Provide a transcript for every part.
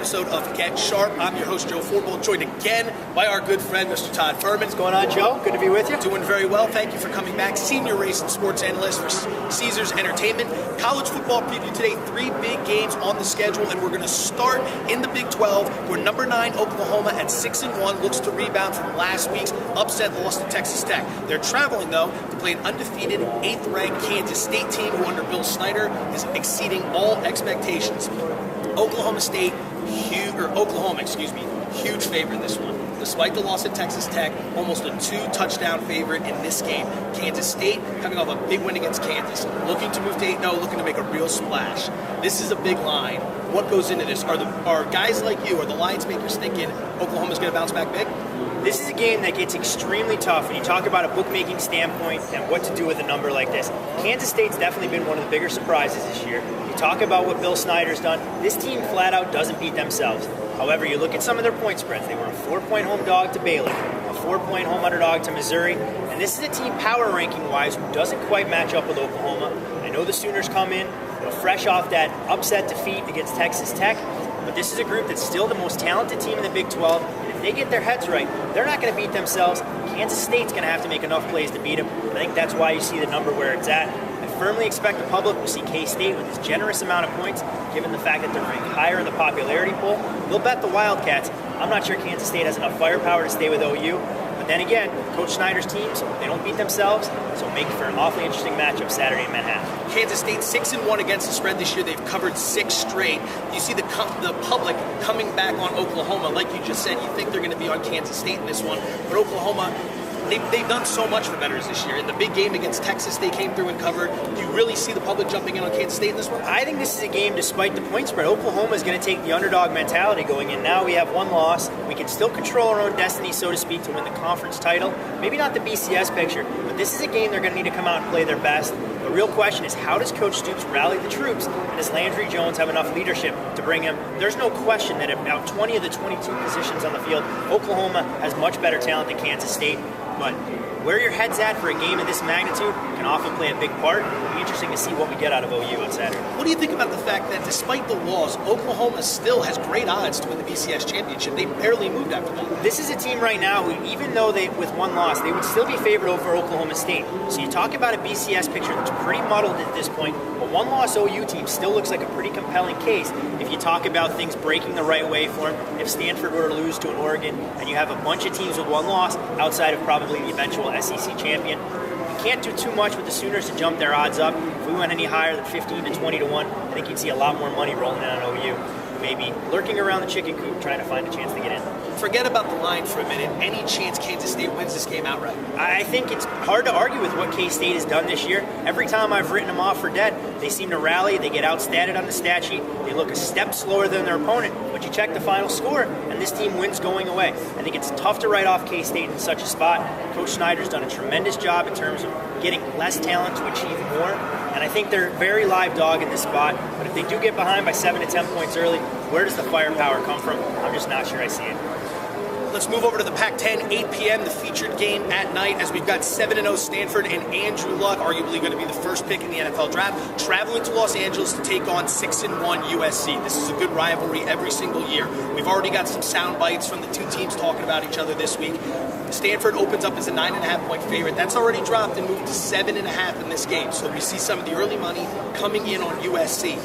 episode of Get Sharp. I'm your host, Joe Forbull, joined again by our good friend, Mr. Todd Furman. What's going on, Joe? Good to be with you. Doing very well. Thank you for coming back. Senior race and sports analyst for Caesars Entertainment. College football preview today. 3 big games on the schedule, and we're going to start in the Big 12, where number 9 Oklahoma at 6-1 looks to rebound from last week's upset loss to Texas Tech. They're traveling, though, to play an undefeated 8th-ranked Kansas State team who, under Bill Snyder, is exceeding all expectations. Oklahoma, huge favorite in this one. Despite the loss at Texas Tech, almost a 2-touchdown favorite in this game. Kansas State coming off a big win against Kansas, looking to move to 8-0, looking to make a real splash. This is a big line. What goes into this? Are guys like you, are the lines makers thinking Oklahoma's going to bounce back big? This is a game that gets extremely tough when you talk about a bookmaking standpoint and what to do with a number like this. Kansas State's definitely been one of the bigger surprises this year. You talk about what Bill Snyder's done. This team flat out doesn't beat themselves. However, you look at some of their point spreads. They were a 4-point home dog to Baylor, a 4-point home underdog to Missouri, and this is a team power ranking-wise who doesn't quite match up with Oklahoma. I know the Sooners come in fresh off that upset defeat against Texas Tech, but this is a group that's still the most talented team in the Big 12, and if they get their heads right, they're not going to beat themselves. Kansas State's going to have to make enough plays to beat them. I think that's why you see the number where it's at. I firmly expect the public will see K-State with this generous amount of points, given the fact that they're ranked higher in the popularity poll. They'll bet the Wildcats. I'm not sure Kansas State has enough firepower to stay with OU. But then again, Coach Snyder's teams, they don't beat themselves, so make for an awfully interesting matchup Saturday in Manhattan. Kansas State 6-1 against the spread this year. They've covered 6 straight. You see the public coming back on Oklahoma. Like you just said, you think they're going to be on Kansas State in this one. But Oklahoma, they've done so much for bettors this year. In the big game against Texas, they came through and covered. Do you really see the public jumping in on Kansas State in this one? I think this is a game, despite the point spread, Oklahoma is going to take the underdog mentality going in. Now we have 1 loss. We can still control our own destiny, so to speak, to win the conference title. Maybe not the BCS picture, but this is a game they're going to need to come out and play their best. The real question is, how does Coach Stoops rally the troops? And does Landry Jones have enough leadership to bring him? There's no question that about 20 of the 22 positions on the field, Oklahoma has much better talent than Kansas State. But where your head's at for a game of this magnitude can often play a big part. It'll be interesting to see what we get out of OU on Saturday. What do you think about the fact that despite the loss, Oklahoma still has great odds to win the BCS championship? They barely moved after that. This is a team right now who, even though with 1 loss, they would still be favored over Oklahoma State. So you talk about a BCS picture that's pretty muddled at this point. A 1-loss OU team still looks like a pretty compelling case if you talk about things breaking the right way for them. If Stanford were to lose to an Oregon and you have a bunch of teams with 1 loss outside of probably the eventual SEC champion, you can't do too much with the Sooners to jump their odds up. If we went any higher than 15 to 20 to 1, I think you'd see a lot more money rolling in on OU. Maybe lurking around the chicken coop trying to find a chance to get in. Forget about the line for a minute. Any chance Kansas State wins this game outright? I think it's hard to argue with what K-State has done this year. Every time I've written them off for dead, they seem to rally, they get outstatted on the stat sheet, they look a step slower than their opponent, but you check the final score, and this team wins going away. I think it's tough to write off K-State in such a spot. Coach Snyder's done a tremendous job in terms of getting less talent to achieve more, and I think they're very live dog in this spot, but if they do get behind by 7 to 10 points early, where does the firepower come from? I'm just not sure I see it. Let's move over to the Pac-10, 8 p.m., the featured game at night, as we've got 7-0 Stanford and Andrew Luck, arguably going to be the first pick in the NFL draft, traveling to Los Angeles to take on 6-1 USC. This is a good rivalry every single year. We've already got some sound bites from the 2 teams talking about each other this week. Stanford opens up as a 9.5-point favorite. That's already dropped and moved to 7.5 in this game. So we see some of the early money coming in on USC.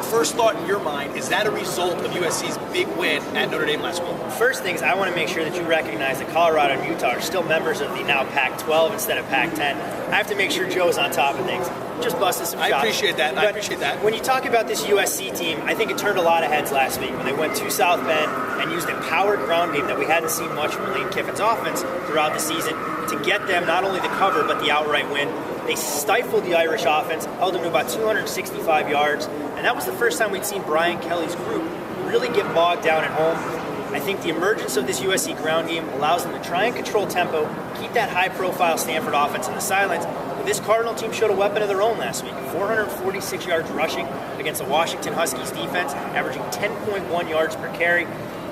First thought in your mind, is that a result of USC's big win at Notre Dame last week? First things, I want to make sure that you recognize that Colorado and Utah are still members of the now Pac-12 instead of Pac-10. I have to make sure Joe's on top of things. Just busted some shots. I appreciate that. When you talk about this USC team, I think it turned a lot of heads last week when they went to South Bend and used a powered ground game that we hadn't seen much from Lane Kiffin's offense throughout the season to get them not only the cover but the outright win. They stifled the Irish offense, held them to about 265 yards, and that was the first time we'd seen Brian Kelly's group really get bogged down at home. I think the emergence of this USC ground game allows them to try and control tempo, keep that high-profile Stanford offense in the sidelines. But this Cardinal team showed a weapon of their own last week, 446 yards rushing against the Washington Huskies defense, averaging 10.1 yards per carry.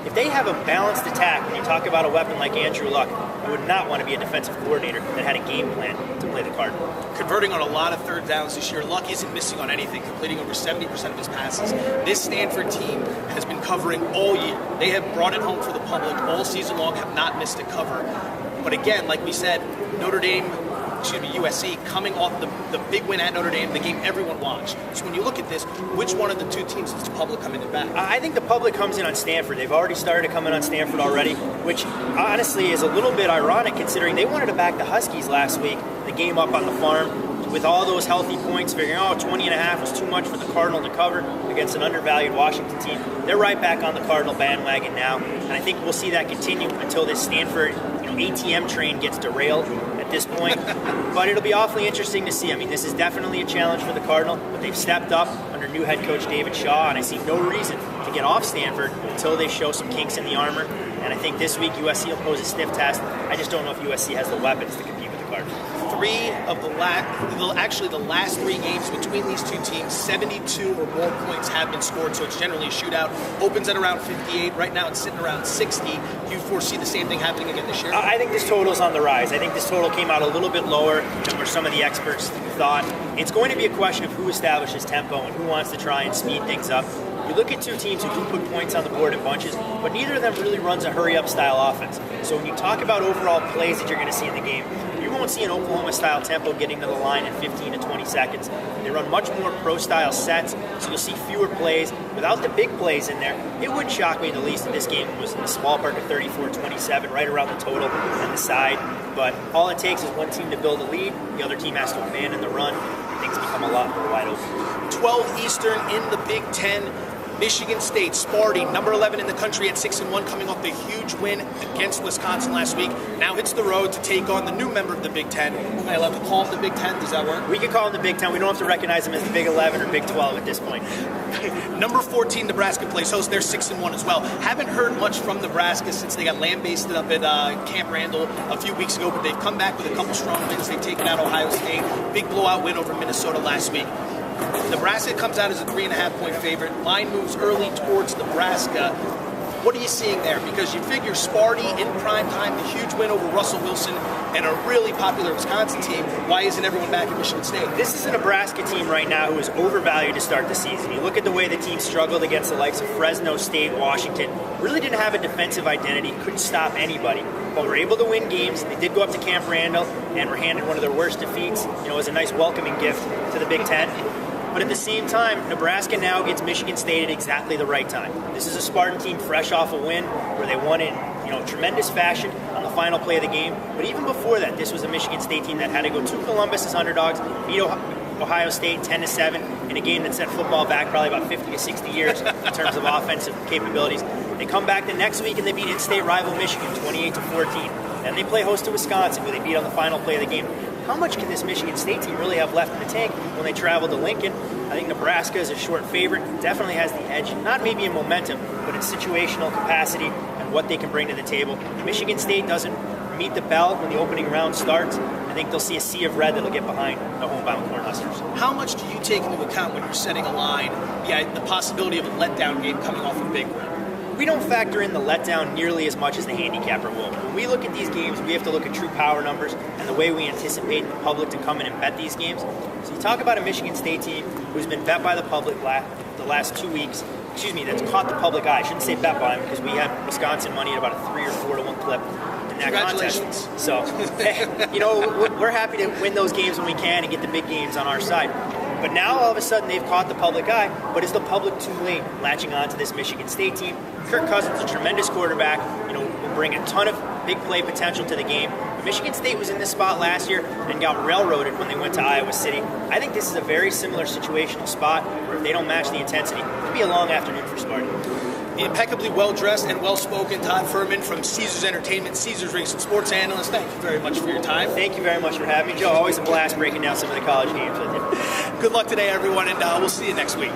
if they have a balanced attack, when you talk about a weapon like Andrew Luck, I would not want to be a defensive coordinator that had a game plan to play the Cardinals. Converting on a lot of third downs this year, Luck isn't missing on anything, completing over 70% of his passes. This Stanford team has been covering all year. They have brought it home for the public all season long, have not missed a cover. But again, like we said, USC coming off the big win at Notre Dame, the game everyone watched. So when you look at this, which one of the two teams does the public come in their back? I think the public comes in on Stanford. They've already started to come in on Stanford already, which honestly is a little bit ironic considering they wanted to back the Huskies last week, the game up on the farm, with all those healthy points, figuring, 20.5 was too much for the Cardinal to cover against an undervalued Washington team. They're right back on the Cardinal bandwagon now, and I think we'll see that continue until this Stanford ATM train gets derailed at this point. But it'll be awfully interesting to see. I mean, this is definitely a challenge for the Cardinal, but they've stepped up under new head coach David Shaw, and I see no reason to get off Stanford until they show some kinks in the armor. And I think this week USC will pose a stiff test. I just don't know if USC has the weapons to compete with the Cardinals. The last three games between these two teams, 72 or more points have been scored, so it's generally a shootout. Opens at around 58. Right now it's sitting around 60. Do you foresee the same thing happening again this year? I think this total's on the rise. I think this total came out a little bit lower than where some of the experts thought. It's going to be a question of who establishes tempo and who wants to try and speed things up. You look at two teams who do put points on the board in bunches, but neither of them really runs a hurry-up style offense. So when you talk about overall plays that you're going to see in the game, you won't see an Oklahoma-style tempo getting to the line in 15 to 20 seconds. They run much more pro-style sets, so you'll see fewer plays. Without the big plays in there, it wouldn't shock me the least if this game was in the small park of 34-27, right around the total on the side. But all it takes is one team to build a lead, the other team has to abandon the run, and things become a lot more wide open. 12 Eastern in the Big Ten. Michigan State, Sparty, number 11 in the country at 6-1, coming off the huge win against Wisconsin last week. Now hits the road to take on the new member of the Big Ten. Am I allowed to call him the Big Ten? Does that work? We can call him the Big Ten. We don't have to recognize him as the Big 11 or Big 12 at this point. Number 14, Nebraska plays host. They're 6-1 as well. Haven't heard much from Nebraska since they got lambasted up at Camp Randall a few weeks ago, but they've come back with a couple strong wins. They've taken out Ohio State. Big blowout win over Minnesota last week. Nebraska comes out as a 3.5-point favorite. Line moves early towards Nebraska. What are you seeing there? Because you figure Sparty in prime time, the huge win over Russell Wilson, and a really popular Wisconsin team. Why isn't everyone back at Michigan State? This is a Nebraska team right now who is overvalued to start the season. You look at the way the team struggled against the likes of Fresno State, Washington. Really didn't have a defensive identity, couldn't stop anybody. But were able to win games. They did go up to Camp Randall and were handed one of their worst defeats. As a nice welcoming gift to the Big Ten. But at the same time, Nebraska now gets Michigan State at exactly the right time. This is a Spartan team fresh off a win where they won in tremendous fashion on the final play of the game. But even before that, this was a Michigan State team that had to go to Columbus as underdogs, beat Ohio State 10-7 in a game that set football back probably about 50 to 60 years in terms of offensive capabilities. They come back the next week and they beat in-state rival Michigan 28-14. And they play host to Wisconsin, who they beat on the final play of the game. How much can this Michigan State team really have left in the tank when they travel to Lincoln? I think Nebraska is a short favorite, definitely has the edge, not maybe in momentum, but in situational capacity and what they can bring to the table. Michigan State doesn't meet the bell when the opening round starts. I think they'll see a sea of red that'll get behind the homebound Cornhuskers. How much do you take into account when you're setting a line, the possibility of a letdown game coming off a big win? We don't factor in the letdown nearly as much as the handicapper will. When we look at these games, we have to look at true power numbers and the way we anticipate the public to come in and bet these games. So you talk about a Michigan State team who's been bet by the public the last 2 weeks, that's caught the public eye. I shouldn't say bet by them because we had Wisconsin money at about a 3 or 4 to 1 clip in that Congratulations. contest. So, we're happy to win those games when we can and get the big games on our side. But now, all of a sudden, they've caught the public eye. But is the public too late latching on to this Michigan State team? Kirk Cousins, a tremendous quarterback, will bring a ton of big play potential to the game. But Michigan State was in this spot last year and got railroaded when they went to Iowa City. I think this is a very similar situational spot where if they don't match the intensity, it could be a long afternoon for Sparty. Impeccably well-dressed and well-spoken Todd Furman from Caesars Entertainment, Caesars Racing Sports Analyst. Thank you very much for your time. Thank you very much for having me, Joe. Always a blast breaking down some of the college games with you. Good luck today, everyone, and we'll see you next week.